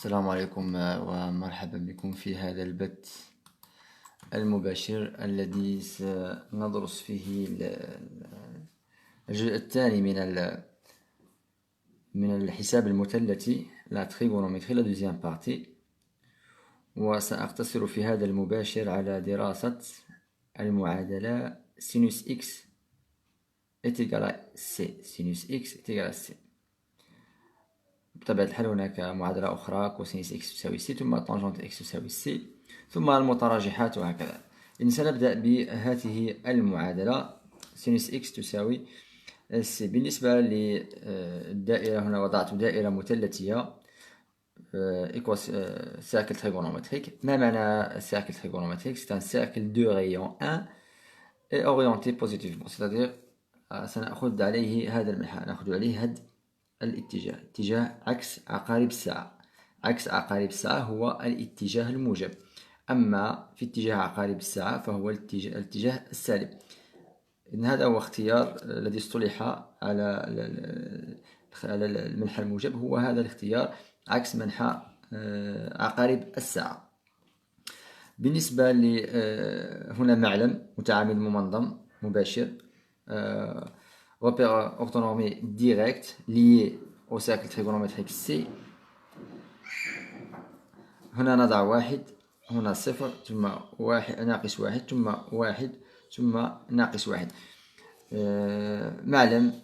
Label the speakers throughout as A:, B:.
A: السلام عليكم ومرحبا بكم في هذا البث المباشر الذي سندرس فيه الجزء الثاني من الحساب المثلثي لا trigonométrie la deuxième partie. وسأقتصر في هذا المباشر على دراسة المعادلة sinus x est égal à c. sinus x est égal à c. بطبيعة الحال هناك معادلة أخرى كوسينس إكس تساوي سي، ثم طنجنت إكس تساوي سي، ثم المتراجحات وهكذا. إذن سنبدأ بهذه المعادلة سينوس إكس تساوي سي. بالنسبة للدائرة هنا وضعت دائرة مثلثية cercle trigonométrique. ما معنى cercle trigonométrique؟ C'est un cercle de rayon 1 et orienté positivement، c'est-à-dire سنأخذ عليه هذا المنحنى، نأخذ عليه هذا الاتجاه، اتجاه عكس عقارب الساعة. عكس عقارب الساعة هو الاتجاه الموجب، أما في اتجاه عقارب الساعة فهو الاتجاه السالب. إذن هذا هو اختيار الذي اصطلح على المنحى الموجب، هو هذا الاختيار عكس منحى عقارب الساعة. بالنسبة هنا معلم متعامل ممنظم مباشر، repère orthonormé direct lié au cercle trigonométrique C. هنا نضع واحد، هنا صفر، ثم واحد ناقص واحد، ثم واحد، ثم ناقص واحد. معلم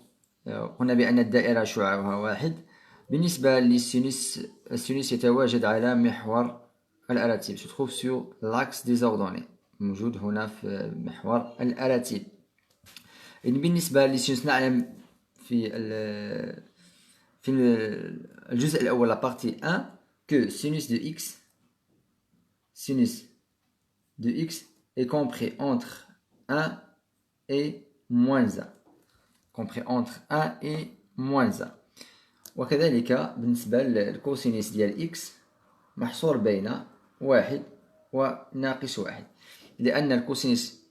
A: قلنا بأن الدائرة شعاعها واحد. بالنسبة للسينوس، السينوس يتواجد على محور الأراتيب، se trouve sur l'axe des ordonnées، موجود هنا في محور الأراتيب. بالنسبة للسينوس نعلم في الجزء الأول la partie 1 que sinus de x est compris entre 1 et moins 1. compris entre 1 et moins 1. وكذلك بالنسبة للكوسينيس ديال x محصور بين واحد وناقص واحد، لأن الكوسينيس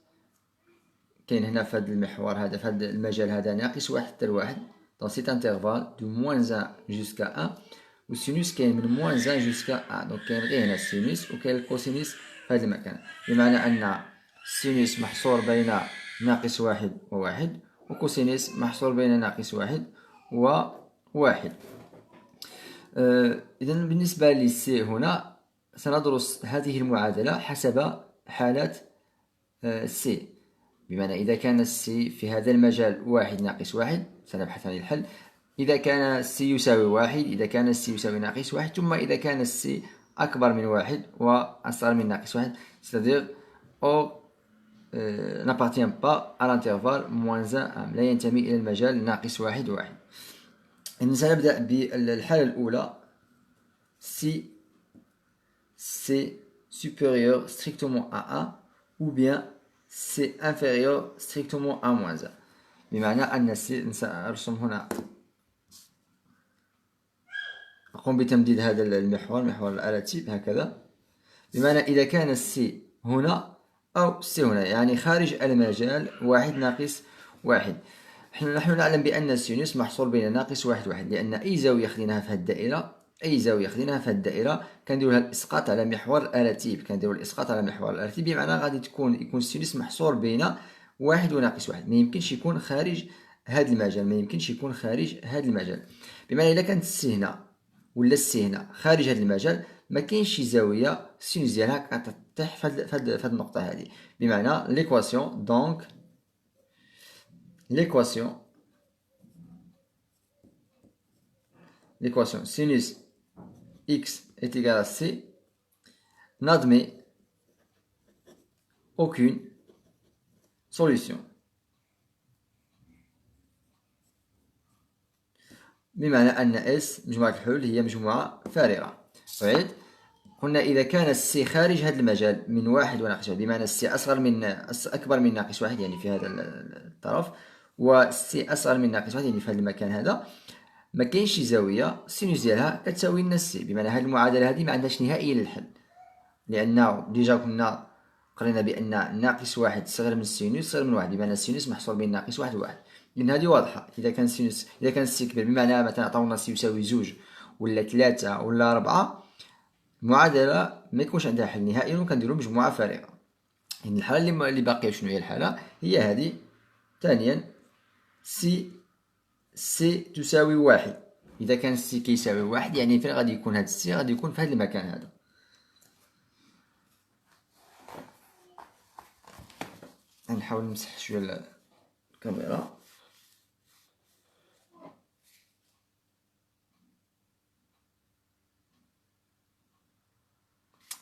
A: كاين هنا في هذا المحور هذا، في هذا المجال هذا ناقص واحد حتى لواحد، دونك سيت انترفال دو موان 1 جوسكا 1، والسينوس كاين من موان 1 جوسكا 1، دونك كاين غير هنا السينوس وكاين الكوسينوس في هذا المكان، بمعنى أن السينوس محصور بين ناقص واحد وواحد، وكوسينوس محصور بين ناقص واحد وواحد. إذن بالنسبة للسي هنا سندرس هذه المعادلة حسب حالة سي، بمعنى إذا كان السي في هذا المجال واحد ناقص واحد سنبحث عن الحل، إذا كان السي يساوي واحد، إذا كان السي يساوي ناقص واحد، ثم إذا كان السي أكبر من واحد وأصغر من ناقص واحد، c'est-à-dire n'appartient pas à l'intervalle moins 1، لا ينتمي إلى المجال ناقص واحد واحد. إذن سنبدأ بالحالة الأولى، si c'est supérieur strictement à 1 ou bien c'est inférieur strictement à moins 1. بمعنى أن سي، سأرسم هنا، أقوم بتمديد هذا المحور، محور الأراتيب هكذا، بمعنى إذا كان السي هنا أو السي هنا، يعني خارج المجال واحد ناقص واحد. نحن نعلم بأن السينوس محصور بين ناقص واحد واحد، لأن أي زاوية خديناها في هذه الدائرة، أي زاوية خديناها في هذه الدائرة كنديرو لها الإسقاط على محور الأراتيب، كنديرو الإسقاط على محور الأراتيب، بمعنى غادي يكون السينوس محصور بين واحد وناقص واحد، ما يمكنش يكون خارج هذا المجال، ما يمكنش يكون خارج هذا المجال. بمعنى إذا كانت السي هنا ولا السي هنا خارج هذا المجال، ما كاينش شي زاوية السينوس ديالها كتطيح في هذه النقطة هذه، بمعنى ليكواسيون، دونك l'équation sinus x est égal à c n'admet aucune solution. بمعنى أن S مجموعة الحلول هي مجموعة فارغة. أعيد، قلنا إذا كان السي خارج هذا المجال من واحد وناقص واحد، بمعنى السي أكبر من ناقص واحد يعني في هذا الطرف، والسي أصغر من ناقص واحد يعني في هذا المكان هذا، ما كاينش شي زاويه السينوس ديالها كتساوي لنا السي، بمعنى هذه المعادله هذه ما عندهاش نهائيه للحل، لان ديجا كنا قرينا بان ناقص واحد صغير من السينوس صغير من واحد، بمعنى السينوس محصور بين ناقص واحد وواحد. لان هذه واضحه، اذا كان السي كبير، بمعنى مثلا عطاونا السي يساوي زوج ولا ثلاثة ولا 4، المعادلة ما يكونش عندها حل نهائي وكنديرو مجموعة فارغة. يعني الحالة اللي باقية شنو هي الحالة؟ هي هذه. ثانيا سي تساوي واحد. إذا كان سي كيساوي واحد يعني فين غادي يكون هاد السي؟ غادي يكون في هاد المكان هذا. نحاول نمسح شوية الكاميرا.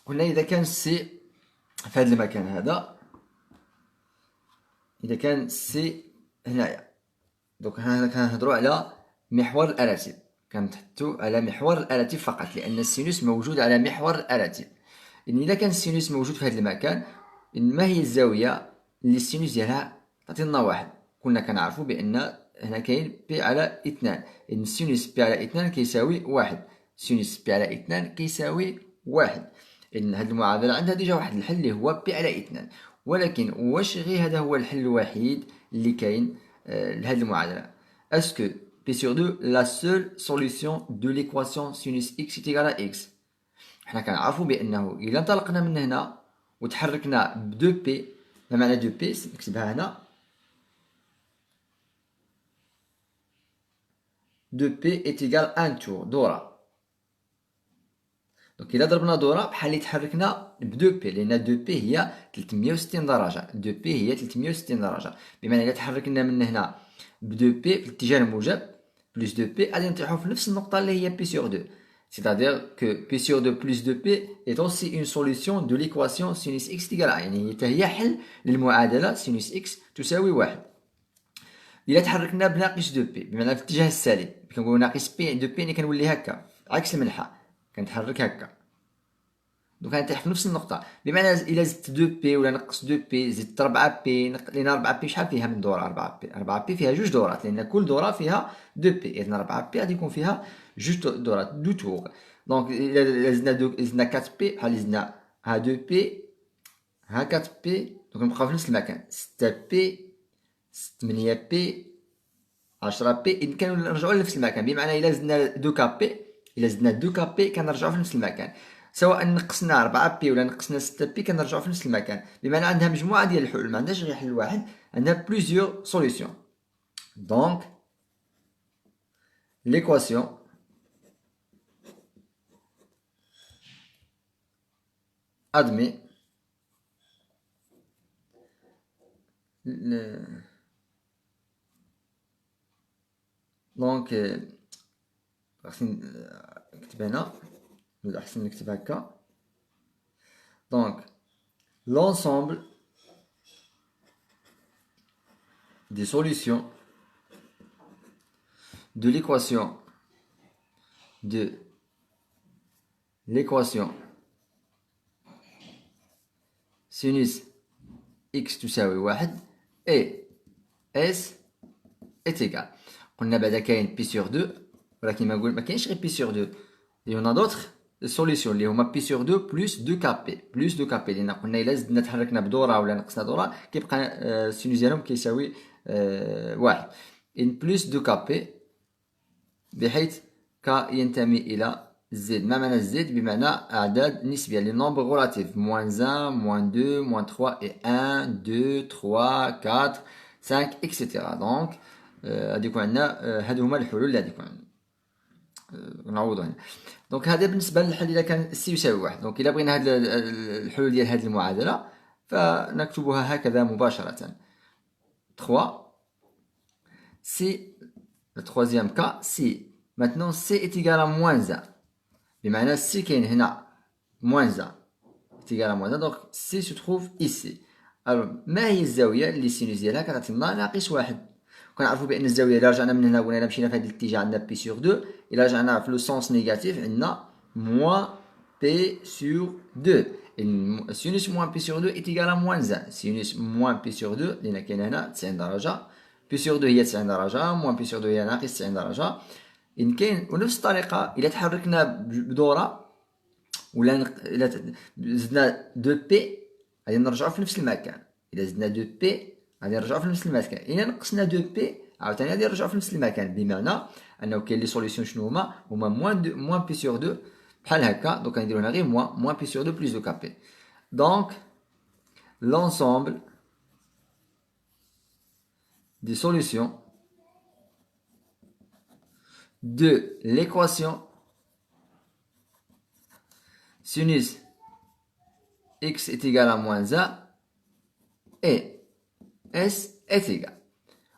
A: قلنا إذا كان سي في هذا المكان هذا، إذا كان سي هنايا، دوك هنا كنهضرو على محور الأراتب، كنتحدثو على محور الأراتب فقط، لأن السينوس موجود على محور الأراتب. إن إذا كان السينوس موجود في هذا المكان، إن ما هي الزاوية اللي السينوس ديالها تعطينا واحد؟ كنا كنعرفو بأن هنا كاين بي على اثنان، إن السينوس بي على اثنان كيساوي واحد، سينوس بي على اثنان كيساوي واحد. إن هاد المعادلة عندها ديجا واحد الحل اللي هو بي على اثنان، ولكن واش غير هذا هو الحل الوحيد اللي كاين لهاد المعادلة؟ Est-ce que P sur 2 la seule solution de l'équation sinus x est égal à x؟ حنا كنعرفو بأنه إلا انطلقنا من هنا وتحركنا ب 2 بي، ما معنى 2 بي؟ نكتبها هنا 2 بي est égal à 1 tour، دورة. دونك إلا ضربنا دورة بحال اللي تحركنا ب 2 بي، لأن 2 بي هي 360 درجة، 2 بي هي 360 درجة، بمعنى إلا تحركنا من هنا ب 2 بي في الاتجاه الموجب بلس 2 بي غادي نطيحو في نفس النقطة اللي هي بي سور 2. C'est-à-dire que P sur 2 plus 2P est aussi une solution de l'équation sinus x égale à، يعني هي حل للمعادلة sinus x تساوي واحد. إلا تحركنا بناقص 2P بمعنى في الاتجاه السالب، كنقولو ناقص P 2P يعني كنولي هكا عكس المنحة، كنتحرك هكا، دوك غنطيح في نفس النقطة. بمعنى إلا زدت 2P ولا نقص 2P زدت 4P، لأن 4P شحال فيها من دورة؟ 4P فيها جوج دورات، لأن كل دورة فيها 2P، إذن 4P غادي يكون فيها جوج دورات، دو تور. دونك إلا زدنا 4P بحال زدنا ها 2P ها 4P، دوك نبقاو في نفس المكان 6P 8P 10P، إذن كنرجعو لنفس المكان. بمعنى إلا زدنا 2KP، إلا زدنا 2KP كنرجعو في نفس المكان، سواء نقصنا 4 بي ولا نقصنا 6 بي كنرجعو في نفس المكان. بمعنى عندها مجموعة ديال الحلول، ما عندهاش غير حل واحد، عندها بليزيور سوليسيون. دونك ليكواسيون admet دونك خصني نكتب هنا ولا أحسن نكتب هكا. Donc, l'ensemble des solutions de l'équation sinus x تساوي واحد et s est égal. قلنا بعدا كاين بي سور 2، ولكن ما كاينش غير بي سور 2، il y en a d'autres سوليسيون اللي هما بي سور 2 بلس 2 كابي بلس 2 كابي، لان قلنا الا زدنا تحركنا بدوره ولا نقصنا دوره كيبقى السينوس ديالهم كيساوي واحد. ان بلس 2 كابي بحيث ك ينتمي الى زد. ما معنى زد؟ بمعنى اعداد نسبيه، لي نومبر غولاتيف، موان 1 موان 2 موان 3 اي 1 2 3 4 5 اكسيتيرا. دونك غادي يكون عندنا هادو هما الحلول اللي غادي يكون عندنا. نعوضو هنا. دونك هذا بالنسبه للحل اذا كان سي يساوي واحد. دونك الا بغينا هاد الحلول ديال هاد المعادله فنكتبها هكذا مباشره. 3 سي le troisième cas si maintenant c est égal à moins 1، بمعنى c كاين هنا moins 1 est égal à moins 1، donc c se trouve ici. alors ما هي الزاويه اللي السينوس ديالها كتعطينا ناقص واحد؟ كنعرفوا بان الزاويه الا رجعنا من هنا قلنا الا مشينا في هذا الاتجاه عندنا بي سور 2، الا رجعنا في لو سونس نيجاتيف عندنا موان بي سور 2. السينوس موان بي سور 2 est égal à moins 1. سينوس موان بي سور 2 لان كاين هنا 90 درجه، بي سور 2 هي 90 درجه، موان بي سور 2 هي ناقص 90 درجه. ان كاين ونفس الطريقه الا تحركنا بدوره ولا الا زدنا 2 بي غادي نرجعوا في نفس المكان، الا زدنا 2 بي غادي نرجعوا في نفس المكان، الا نقصنا 2 بي عاوتاني غادي نرجعوا في نفس المكان. بمعنى انه كاين لي سوليسيون شنو هما موان بي سور 2 بحال هكا. دونك غنديرو هنا غير moins pi sur 2 plus 2 kp. Donc l'ensemble des solutions de l'équation sinus x est égal à moins 1 et s est égal.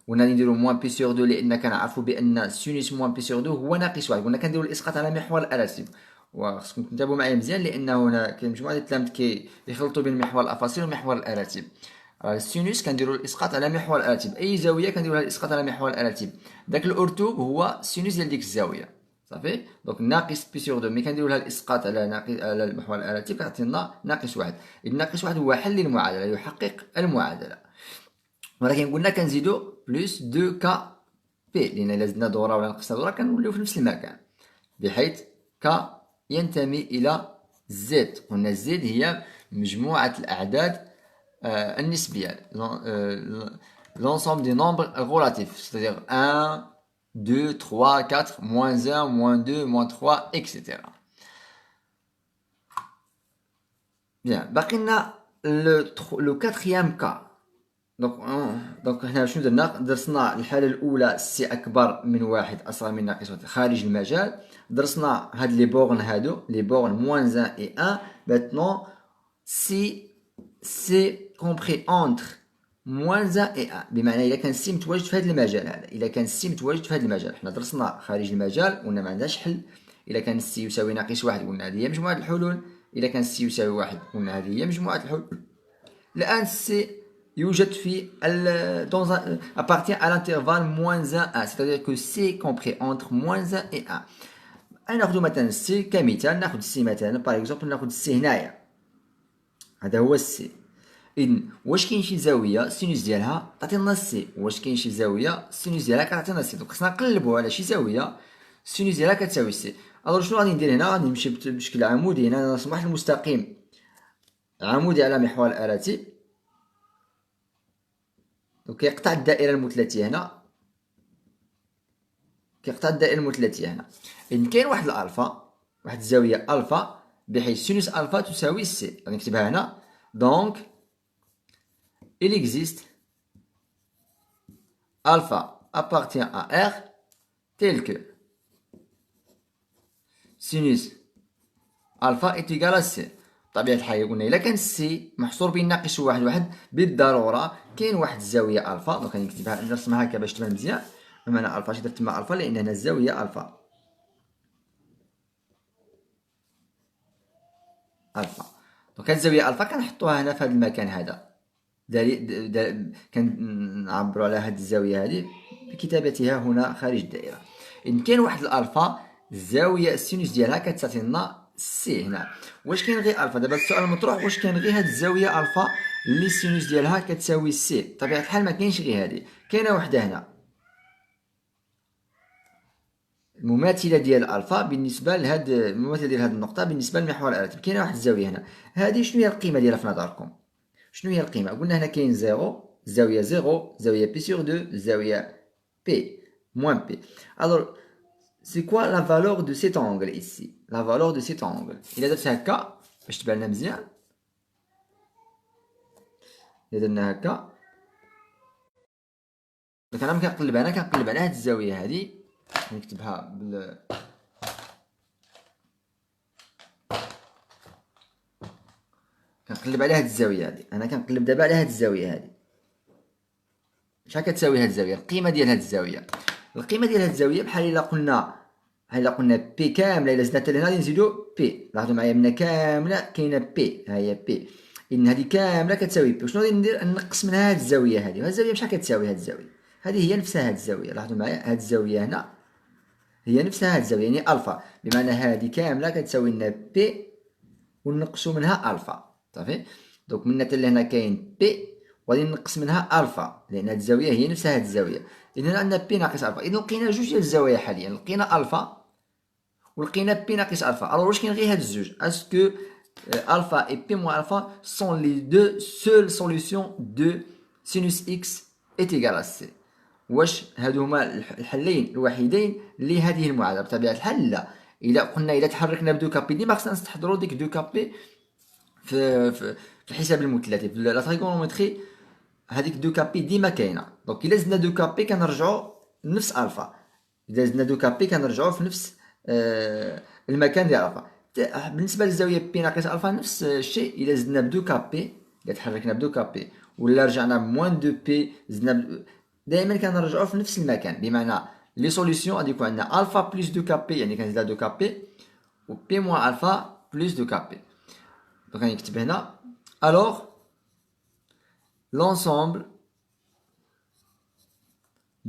A: قلنا نديرو موان بي سور دو لان كنعرفو بان سينوس موان بي سور دو هو ناقص واحد. قلنا كنديرو الاسقاط على محور الاراتب، وخصكم تنتبهوا معايا مزيان لان هنا كاين مجموعه ديال التلاميذ كيخلطوا بين محور الافاصيل ومحور الاراتب. السينوس كنديرو الاسقاط على محور الاراتب، اي زاويه كنديروها الاسقاط على محور الاراتب. داك الاورتو هو سينوس ديال ديك الزاويه صافي. دونك ناقص بي سور دو مي كنديرو لها الاسقاط على محور الاراتب كتعطينا ناقص واحد. اذا ناقص واحد هو حل للمعادله، يحقق المعادله. ولكن قلنا كنزيدو بلس 2 كا بي لان الا زدنا دوره ولا نقصنا دوره كنوليو في نفس المكان، بحيث كا ينتمي الى زد. قلنا زد هي مجموعه الاعداد النسبيه، l'ensemble des nombres relatifs, c'est-à-dire 1 2 3 4 moins 1 moins 2 moins 3 etc. Bien, باقي لنا لو كاتريام كا. دونك هنا شنو درسنا الحاله الاولى سي اكبر من واحد اصغر من ناقص واحد خارج المجال. درسنا هاد لي بورن هادو لي بورن موان 1 et 1. Maintenant si c'est compris entre moins 1 et 1 بمعنى الا كان سي متواجد في هذا المجال هذا، الا كان سي متواجد في هذا المجال. حنا درسنا خارج المجال قلنا ما عندهاش حل. الا كان سي يساوي ناقص واحد قلنا هذه هي مجموعه الحلول. الا كان سي يساوي واحد قلنا هذه هي مجموعه الحلول. الان سي يوجد في appartient à l'intervalle moins 1 1، c'est-à-dire que c compris entre moins 1 et 1. ناخذ مثلا السي كمثال، ناخذ السي مثلا باغ اكزومبل، ناخذ السي هنايا هذا هو السي. اذا واش كاين شي زاويه السينوس ديالها تعطينا السي، واش كاين شي زاويه السينوس ديالها كتعطينا السي. دونك خصنا نقلبوا على شي زاويه السينوس ديالها كتساوي السي. الوغ شنو غادي ندير هنا؟ غادي نمشي بشكل عمودي هنا، نرسم واحد المستقيم عمودي على محور الاراتب. دونك كيقطع الدائره المثلثيه هنا، كيقطع الدائره المثلثيه هنا. اذا كاين واحد الالفا، واحد الزاويه الفا بحيث سينوس الفا تساوي سي. غادي نكتبها هنا. دونك il existe alpha appartient à R tel que sinus alpha est égal à C. بطبيعة الحال قلنا إلا كان سي محصور بين ناقص واحد بالضرورة كاين واحد الزاوية ألفا. دونك غادي نكتبها نرسمها هكا باش تبان مزيان. بمعنى ألفا اش درت تما ألفا لأن هنا الزاوية ألفا ألفا. دونك هاد الزاوية ألفا كنحطوها هنا في هاد المكان هذا. كنعبروا على هاد الزاوية هذه بكتابتها هنا خارج الدائرة. إن كاين واحد الألفا الزاوية السينوس ديالها كتعطي لنا سي هنا. واش كاين غير الفا؟ دابا السؤال المطروح واش كاين غير هاد الزاويه الفا اللي السينوس ديالها كتساوي سي؟ بطبيعه الحال ما كاينش غير هادي، كاينه وحده هنا المماثله ديال الفا بالنسبه لهاد المماثله ديال هاد النقطه بالنسبه لمحور الاراتب. كاينه واحد الزاويه هنا، هادي شنو هي القيمه ديالها في نظركم؟ شنو هي القيمه؟ قلنا هنا كاين زيرو، زاويه زيرو، زاويه بي سور دو، زاويه بي موان بي. الوغ c'est quoi la valeur de cet angle ici? La valeur de cet angle. إلا درت هكا باش تبان لنا مزيان، إلا درنا هكا دونك أنا كنقلب على هاد الزاوية هادي، نكتبها كنقلب على هاد الزاوية هادي. أنا كنقلب دابا على هاد الزاوية هادي. شحال كتساوي هاد الزاوية؟ القيمة ديال هاد الزاوية، القيمة ديال هاد الزاوية بحال إلا قلنا بي كاملة، إلا زدنا حتى لهنا غادي نزيدو بي. لاحظوا معايا من كاملة كاينة بي، ها هي بي. إذن هادي كاملة كتساوي بي. وشنو غادي ندير؟ نقص منها هاد الزاوية هادي. وهاد الزاوية بشحال كتساوي هاد الزاوية؟ هادي هي نفسها هاد الزاوية. لاحظوا معايا هاد الزاوية هنا هي نفسها هاد الزاوية، يعني ألفا. بمعنى هادي كاملة كتساوي لنا بي ونقصو منها ألفا صافي. دونك من حتى لهنا كاين بي وغادي نقص منها ألفا لأن هاد الزاوية هي نفسها هاد الزاوية. إذن عندنا بي ناقص ألفا. إذن لقينا جوج ديال الزوايا حاليا، لقينا ألفا ولقينا بي ناقص الفا. الوغ واش كاين غير هاد الزوج؟ اسكو الفا اي بي موان الفا سون لي دو سول سوليسيون دو سينوس اكس ايت ايغال ا سي؟ واش هادو هما الحلين الوحيدين لهذه المعادله؟ بطبيعه الحال لا. الا تحركنا بدو كابي ديما خصنا نستحضروا ديك دو كابي في الحساب المثلثي في لا تريغونومتري. هذيك دو كابي ديما كاينه. دونك الا زدنا دو كابي كنرجعوا لنفس الفا. اذا زدنا دو كابي كنرجعوا في نفس المكان ديال الفا. بالنسبه للزاويه بي ناقص الفا نفس الشيء. الا زدنا بدو كابي، الا تحركنا بدو كابي ولا رجعنا بموان دو بي، زدنا دائما كنرجعوا في نفس المكان. بمعنى لي سوليسيون غادي يكون عندنا الفا بلس دو كابي، يعني كنزيدها دو كابي، و بي موان الفا بلس دو كابي. دونك غنكتب هنا alors l'ensemble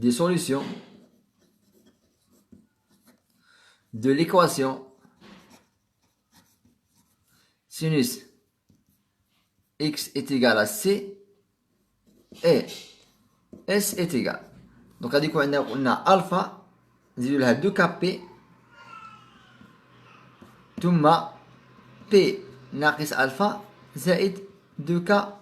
A: des solutions de l'équation sinus x est égal à c et s est égal. Donc غادي يكون عندنا قلنا الفا نزيدو لها دو كابي ثم بي ناقص الفا زائد دو كا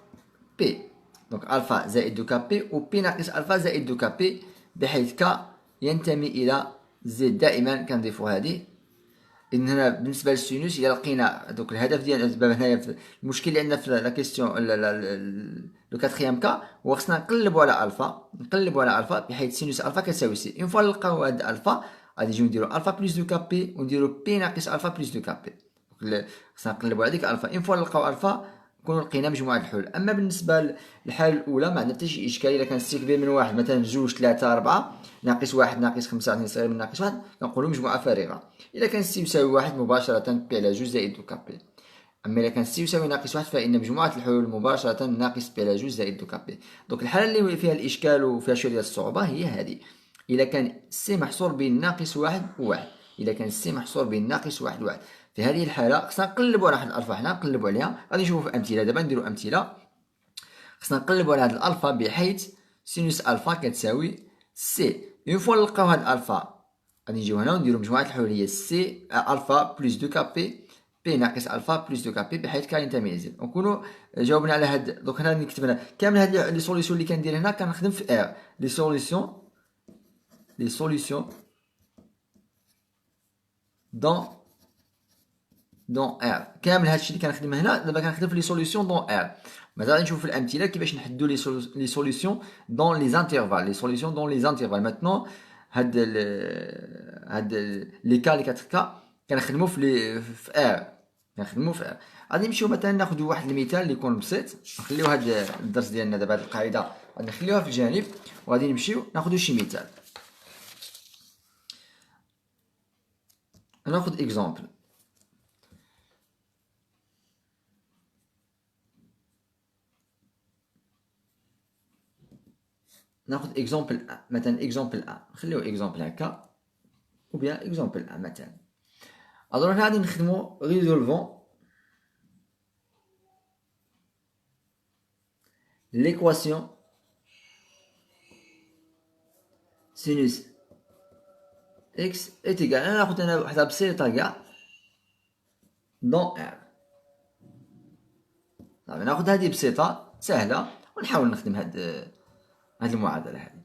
A: بي. دونك الفا زائد دو كا بي و بي ناقص الفا زائد دو كا بي، بحيث كا ينتمي الى زد. دائما كنضيفو هذه. إذن هنا بالنسبه للسينوس الا لقينا دوك الهدف ديال الاسباب هنايا المشكل اللي عندنا في لا كيستيون لو كاتريام كا هو خصنا نقلبو على الفا بحيث سينوس الفا كتساوي سي. اون فوا نلقاو هاد الفا غادي نجيو نديرو الفا بلس دو كا بي ونديرو بي ناقص الفا بلس دو كا بي. خصنا نقلبو على ديك الفا. اون فوا نلقاو الفا نكونو لقينا مجموعه الحلول. اما بالنسبه للحاله الاولى ما عندنا حتى شي اشكال. الا كان سي كبير من واحد مثلا 2 3 4 ناقص 1 ناقص 5 2 صغير من ناقص 1 كنقولوا مجموعه فارغه. الا كان سي يساوي 1 مباشره بي على 2 زائد دو كابي. اما الا كان سي يساوي ناقص 1 فان مجموعه الحلول مباشره ناقص بي على 2 زائد دو كابي. دونك الحاله اللي فيها الاشكال وفيها شويه ديال الصعوبه هي هذه. الا كان سي محصور بين ناقص 1 و 1، الا كان سي محصور بين ناقص 1 و 1، في هذه الحاله خصنا نقلبوا على واحد الالفا. حنا نقلبوا عليها، غادي نشوفوا في امثله. دابا نديروا امثله. خصنا نقلبوا على هذا الالفا بحيث سينوس الفا كتساوي سي. اون فوا نلقاو هاد الالفا غادي نجيو هنا ونديروا مجموعه الحلول هي سي الفا بلس دو كا بي بي ناقص الفا بلس دو كا بي، بحيث كا ينتمي لزد. ونكونوا جاوبنا على هاد. دونك هنا نكتب هنا كامل هاد لي سوليسيون اللي كندير هنا كنخدم في ار. لي سوليسيون دون ار. كامل هادشي اللي كنخدم هنا دابا كنخدم في لي سوليسيون دون ار. مازال غادي نشوفوا في الامثله كيفاش نحدوا لي سوليسيون دون لي انترفال. ماتنون هاد لي كا لي 4 كا كنخدموا في ار. غادي نمشيو مثلا ناخذ واحد المثال اللي يكون بسيط. نخليو هاد الدرس ديالنا دابا هاد القاعده غادي نخليوها في الجانب وغادي نمشيو ناخذ شي مثال. ناخذ اكزامبل. ناخذ اكزامبل مثلا اكزامبل نخليو اكزامبل هكا ou bien exemple 1 مثلا. alors هنا غادي نخدمو résolvons l'équation sinus x est égal. انا ناخذ هنا وحده بسيطه كاع دون r. صافي ناخذ هذه بسيطه سهله ونحاول نخدم هاد المعادله هذه.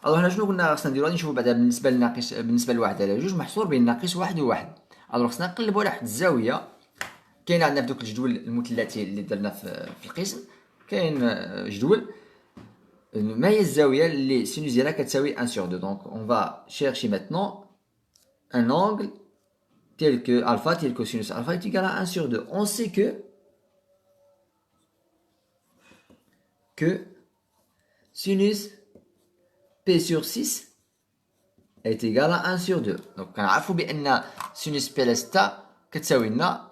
A: الوغ هنا شنو قلنا خصنا نديرو؟ غادي نشوفو بعدا بالنسبه للناقص بالنسبه لواحد على جوج محصور بين ناقص واحد وواحد. الوغ خصنا نقلبو على واحد الزاويه كاينه عندنا في دوك الجدول المثلثي اللي درنا في القسم. كاين جدول ما هي الزاويه اللي سينوس ديالها كتساوي 1 sur 2. دونك اون فا شيرشي ماتنون ان angle tel que alpha tel que sinus alpha est égal à 1 sur 2. On sait que sinus P sur 6 est égal à 1 sur 2. Donc كنعرفوا بان سينوس بي لستا كتساوي لنا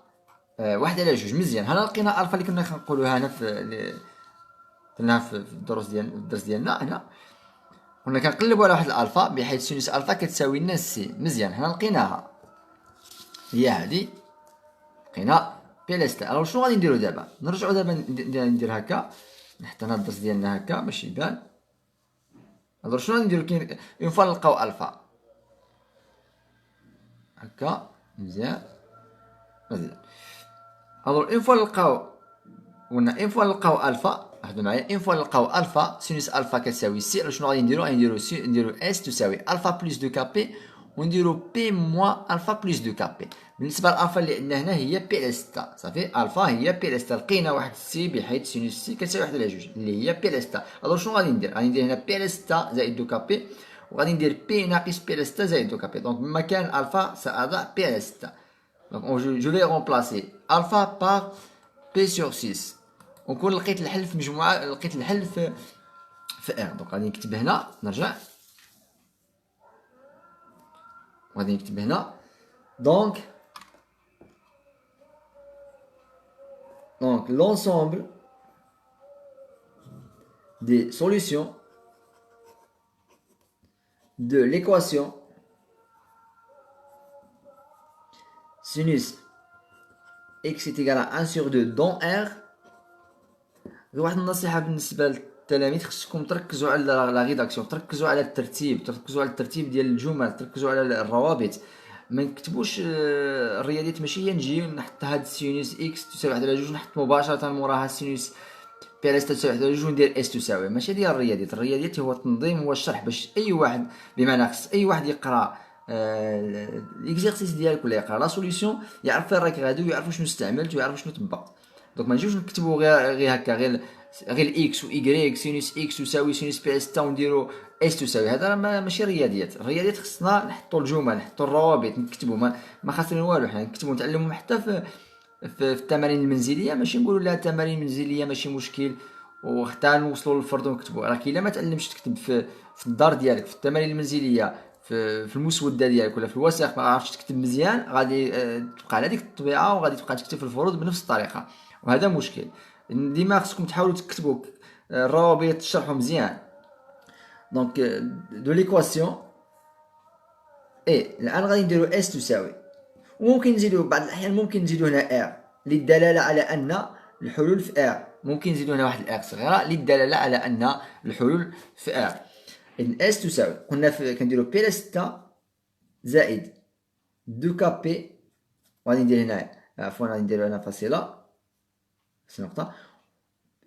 A: 1 على 2. مزيان. هنا لقينا الفا اللي كنا كنقولوها هنا في الدرس ديالنا. هنا كنا كنقلبوا على واحد الالفا بحيث سينوس الفا كتساوي لنا سي. مزيان. هنا لقيناها هي هذه، لقينا بي لستا. الوغ شنو غادي نديرو دابا؟ نرجعو دابا ندير هكا، نحط هنا الدرس ديالنا هكا باش يبان. الوغ شنو غادي نديرو؟ كاين اون فوا نلقاو الفا هكا. مزيان. الوغ اون فوا نلقاو قلنا اون فوا نلقاو الفا، هدو معايا. اون فوا نلقاو الفا سينوس الفا كتساوي سي. شنو غادي نديرو؟ غادي نديرو اس تساوي الفا بلس دو كا بي ونديرو بي موان الفا بلس دو كا بي. بالنسبه للالفا اللي عندنا هنا هي بي على 6 صافي. الفا هي بي على 6. لقينا واحد سي بحيث سينوس سي كتساوي 1 على 2 اللي هي بي على 6. الوغ شنو غادي ندير؟ غادي ندير هنا بي على 6 زائد دو كا بي، وغادي ندير بي ناقص بي على 6 زائد دو كا بي. دونك بمكان الفا ساضع بي على 6. دونك جو في رومبلاسي الفا بار بي سور 6 ونكون لقيت الحل في مجموعه، لقيت الحل في ار. دونك غادي نكتب هنا، نرجع غادي نكتب هنا donc l'ensemble des solutions de l'équation sinus x est égal à 1 sur 2 dans R. واحد النصيحة بالنسبة للتلاميذ، خصكم تركزوا على لا ريداكسيون، تركزوا على الترتيب، تركزوا على الترتيب ديال الجمل، تركزوا على الروابط. ما نكتبوش الرياضيات، ماشي هي نجي نحط هاد سينوس اكس تساوي 1 على 2 نحط مباشرة موراها سينوس بي على 6 تساوي 1 على 2 وندير اس تساوي. ماشي ديال الرياضيات. الرياضيات هو التنظيم، هو الشرح، باش اي واحد بمعنى خص اي واحد يقرا ليكزيرسيس ديالك ولا يقرا لا سوليسيون يعرف فين راك غادي ويعرف شنو استعملت ويعرف شنو طبقت. دونك ما نجيوش نكتبوا غير هكا، غير اكس و ايكغيك سينوس اكس تساوي سينوس بي على 6 ونديرو اس تساوي. هذا ماشي رياضيات. الرياضيات خصنا نحطوا الجمل، نحطوا الروابط، نكتبوا. ما خاسرين والو، حنا نكتبوا نتعلموا حتى في التمارين المنزليه. ماشي نقولوا لا تمارين منزليه ماشي مشكل وحتى نوصلوا للفرد ونكتبوا. راك الا ما تعلمتش تكتب في الدار ديالك في التمارين المنزليه في المسوده ديالك ولا في الوثائق، ما عرفتش تكتب مزيان، غادي تبقى على ديك الطبيعه وغادي تبقى تكتب في الفروض بنفس الطريقه، وهذا مشكل. ديما خصكم تحاولوا تكتبوا الروابط، تشرحوا مزيان. دونك دو ليكواسيون الان غادي نديرو اس تساوي، وممكن نزيدو بعض الاحيان ممكن نزيدو هنا ار للدلاله على ان الحلول في ار. ممكن نزيدو هنا واحد الار صغيره للدلاله على ان الحلول في ار. اذن اس تساوي قلنا كنديرو بي على 6 زائد 2 كا بي، وغادي ندير هنا عفوا غادي ندير هنا فاصله نقطه،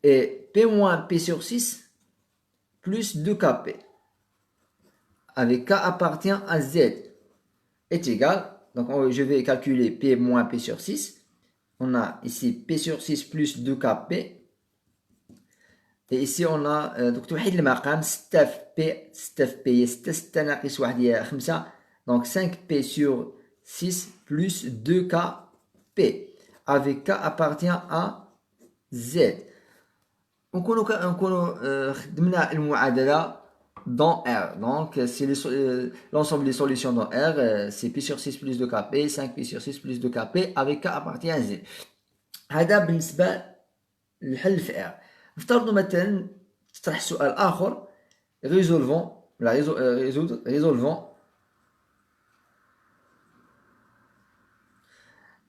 A: et P moins P sur 6 plus 2KP avec K appartient à Z est égal, donc je vais calculer P moins P sur 6, on a ici P sur 6 plus 2KP, et ici on a donc توحيد المقام 6P 6P هي 6 6 ناقص 1 هي 5، donc 5P sur 6 plus 2KP avec K appartient à Z. نكونوا خدمنا المعادله dans R. Donc c'est l'ensemble des solutions dans R, c'est P sur 6 plus 2KP, 5P sur 6 plus 2KP avec K appartient à Z. هذا بالنسبه للحل في R. نفترضوا مثلا تطرح سؤال اخر résolvons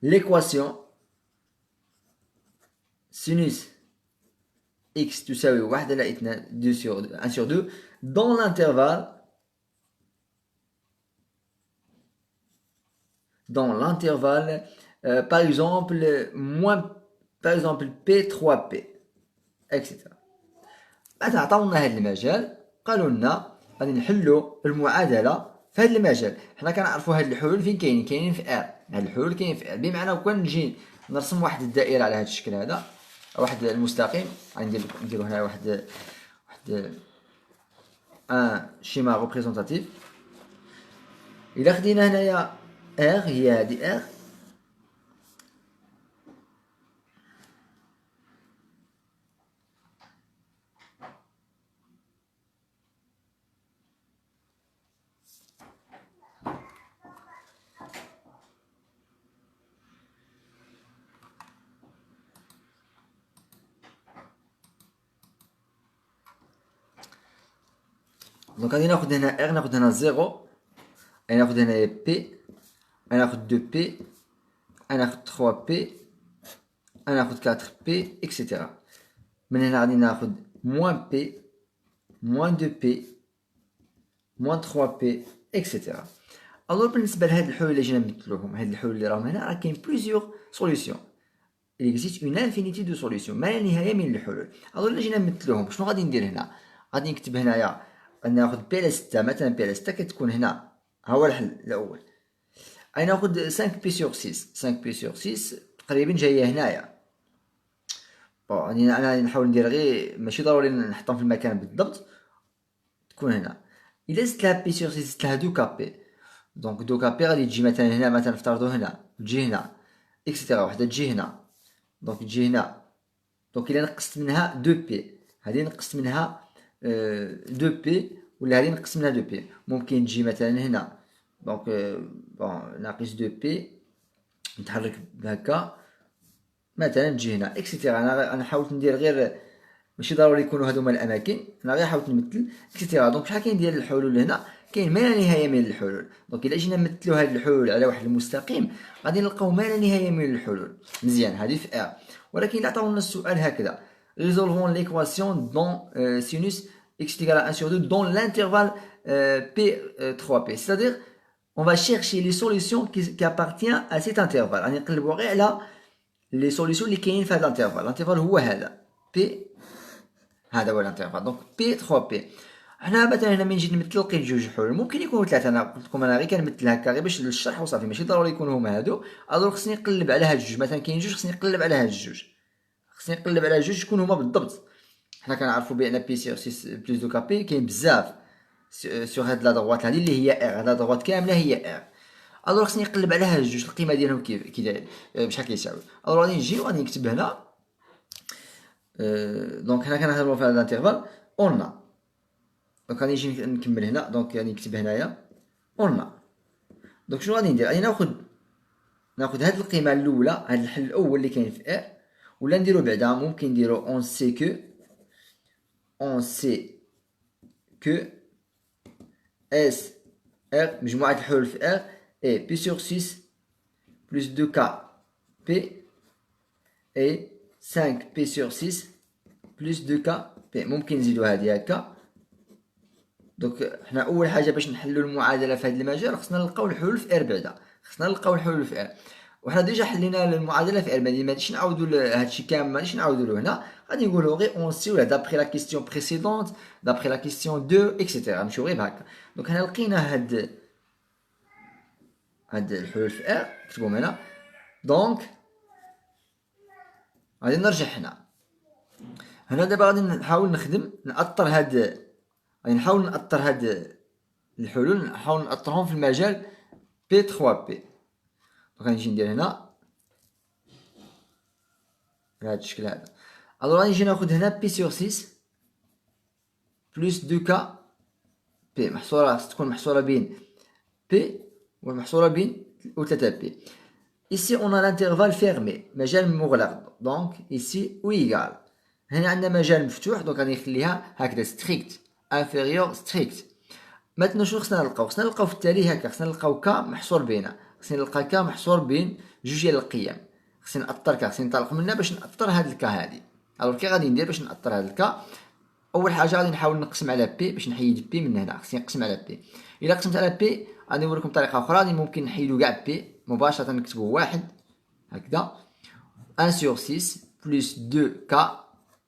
A: l'équation sinus x تساوي 1 على 2 2 sur 1 sur 2 dans l'intervalle par exemple P3P etc. بعد عطاونا هذا المجال، قالوا لنا غادي نحلوا المعادله في هذا المجال. حنا كنعرفوا هاد الحلول فين كاينين في ار. هاد الحلول كاينين في ار، بمعنى كون نجي نرسم واحد الدائره على هذا الشكل هذا، واحد المستقيم، نديرو هنا واحد ان شيما ريبريزونطاتيف. الا خدينا هنايا ار هي هذه ار، دونك غادي ناخد هنا ار، ناخد هنا 0، غادي ناخد هنايا بي، غادي ناخد 2 بي، غادي ناخد 3 بي، غادي ناخد 4 بي اكسيتيرا. من هنا غادي ناخد موان بي، موان 2 بي، موان 3 بي اكسيتيرا. الوغ بالنسبه لهاد الحلول اللي جينا نمثلوهم، هاد الحلول اللي راهم هنا راه كاين بليزيور سوليسيون، il existe une infinité de solutions، ما لا نهايه من الحلول. الوغ اللي جينا نمثلوهم شنو غادي ندير هنا؟ غادي نكتب هنايا، غادي ناخد بي على 6 مثلا، بي على 6 كتكون هنا ها هو الحل الاول. غادي ناخد 5 بي سور 6. 5 بي سور 6 تقريبا جايه هنايا. بون انا نحاول ندير غير، ماشي ضروري نحطهم في المكان بالضبط، تكون هنا. الا زدت لها بي سور 6 زدت لها دو كابي، دونك دو كابي غادي تجي مثلا هنا، مثلا نفترضو هنا تجي هنا اكسيتيرا، وحده تجي هنا، دونك تجي هنا. دونك الا نقصت منها دو بي، هادي نقصت منها دو بي، ولا هادي نقصت منها دو بي، ممكن تجي مثلا هنا. دونك بون ناقص دو بي، نتحرك هكا مثلا تجي هنا اكسيتيرا. انا حاولت ندير غير، ماشي ضروري يكونوا هادو هما الاماكن، انا غير حاولت نمثل اكسيتيرا. دونك شحال كاين ديال الحلول هنا؟ كاين ما لا نهايه من الحلول. دونك الا جينا نمثلوا هاد الحلول على واحد المستقيم غادي نلقاو ما لا نهايه من الحلول. مزيان، هذه في ار. ولكن الا عطاونا السؤال هكذا: résolvons l'équation dans sinus x égale à 1 sur 2 dans l'intervalle p3p, c'est-à-dire on va chercher les solutions qui appartiennent à cet intervalle. غادي نقلبوا غير على لي سوليسيون اللي كاينين في هذا الانترفال. الانترفال هو هذا بي، هذا هو الانترفال. دونك بي 3 بي. حنا مثلا هنا من نجي نمثل لقيت جوج حلول، ممكن يكونوا ثلاثه. انا قلت لكم انا غير كنمثل هكا غير باش للشرح وصافي، ماشي ضروري يكونوا هما هادو. الوغ خصني نقلب على هاد الجوج، مثلا كاين جوج خصني نقلب على هاد الجوج، خصني نقلب على جوج يكونوا هما بالضبط. حنا كنعرفوا بان بي سور 6 بلس دو كابي كاين بزاف سور هاد لا دروات هادي اللي هي ار، هاد لا دروات كامله هي ار. الوغ خصني نقلب على هاد الجوج القيمه ديالهم كي داير، بشحال كيساوي. الوغ غادي نجي وغادي نكتب هنا. دونك حنا كنهضروا في هذا الانترفال اون. دونك غادي نجي نكمل هنا، دونك غادي نكتب هنايا اون. دونك شنو غادي ندير؟ غادي ناخد هاد القيمه الاولى، هاد الحل الاول اللي كاين في ار، ولا نديرو بعدا ممكن نديرو اون سي كو اس ار، مجموعه الحلول في ار اي بي سور 6 بلس 2 كا بي اي 5 بي سور 6 بلس 2 كا بي. ممكن نزيدو هادي هكا. دونك حنا اول حاجه باش نحلو المعادله في هذا المجال خصنا نلقاو الحلول في ار بعدا، خصنا نلقاو الحلول في ار. وحنا ديجا حلينا المعادله في ار، ما غاديش نعاودو هادشي كامل، ما غاديش نعاودو له هنا. غادي نقولو غير اون سي ولا دابخي لا كيستيون بريسيدونت، دابخي لا كيستيون 2 اكسيتيرا، نمشيو غير بهكا. دونك حنا لقينا هاد الحلول في ار، كتبوهم هنا. دونك غادي نرجع هنا دابا غادي نحاول نأطر هاد الحلول، نحاول نأطرهم في المجال بي 3 بي. دونك غنجي ندير هنا بهذا الشكل هذا. الوغ غادي نجي ناخد هنا بي سور 6 بلس 2 كا بي، محصورة تكون محصورة بين بي ومحصورة بين و 3 بي. ici on a l'intervalle fermé، مجال مغلق. دونك ici و égal، هنا عندنا مجال مفتوح، دونك غادي نخليها هكذا strict inférieur strict. مثلا شنو خصنا نلقاو؟ خصنا نلقاو في التالي هكا، خصنا نلقاو كا محصور بينه، خصني نلقى كا محصور بين جوج ديال القيم. خصني نأطر كا، خصني نطلق منها باش نأطر هاد الكا هادي. الوغ كي غادي ندير باش نأطر هاد الكا؟ اول حاجه غادي نحاول نقسم على بي باش نحيد بي من هنا. خصني نقسم على بي. الا قسمت على بي غادي نوريكم طريقه اخرى، غادي ممكن نحيدو كاع بي مباشره، نكتبو واحد هكذا 1 sur 6 plus 2k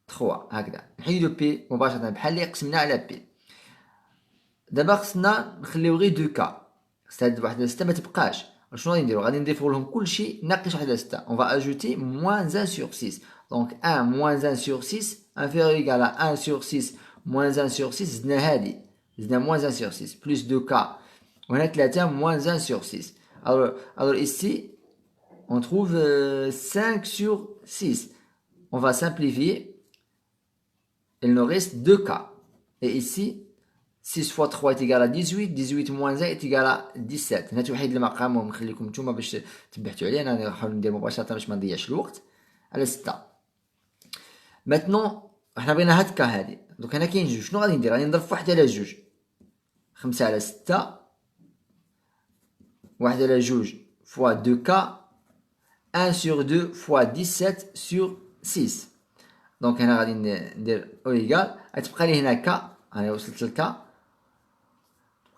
A: 3 هكذا، نحيدو بي مباشره بحال اللي قسمنا على بي. دابا خصنا نخليو غير 2k، خص هاد واحده 6 ما تبقاش. شنو غادي نديرو؟ غادي نضيفو لهم كلشي ناقص واحده 6. on va ajouter moins 1 sur 6. donc 1 moins 1 sur 6 inférieur égal à 1 sur 6 moins 1 sur 6. زدنا هادي، زدنا moins 1 sur 6 plus 2k، وهنا 3 moins 1 sur 6. alors ici on trouve 5 sur 6. On va simplifier. Il nous reste 2 cas. Et ici, 6 fois 3 est égal à 18. 18 moins 1 est égal à 17. هنا توحيد المقام ونخليكم نتوما باش تبحثوا عليه. انا نحاول ندير مباشره باش ما نضيعش الوقت. على 6. ماتنون حنا بغينا هاد الكا هادي. دونك هنا كاين جوج. شنو غادي ندير؟ غادي نضرب واحد على جوج. 5 على 6 واحد على جوج فوا 2 كا 1 sur 2 fois 17 sur 6. دونك هنا غادي ندير او ايكال، غتبقى لي هنا كا، انا وصلت للكا،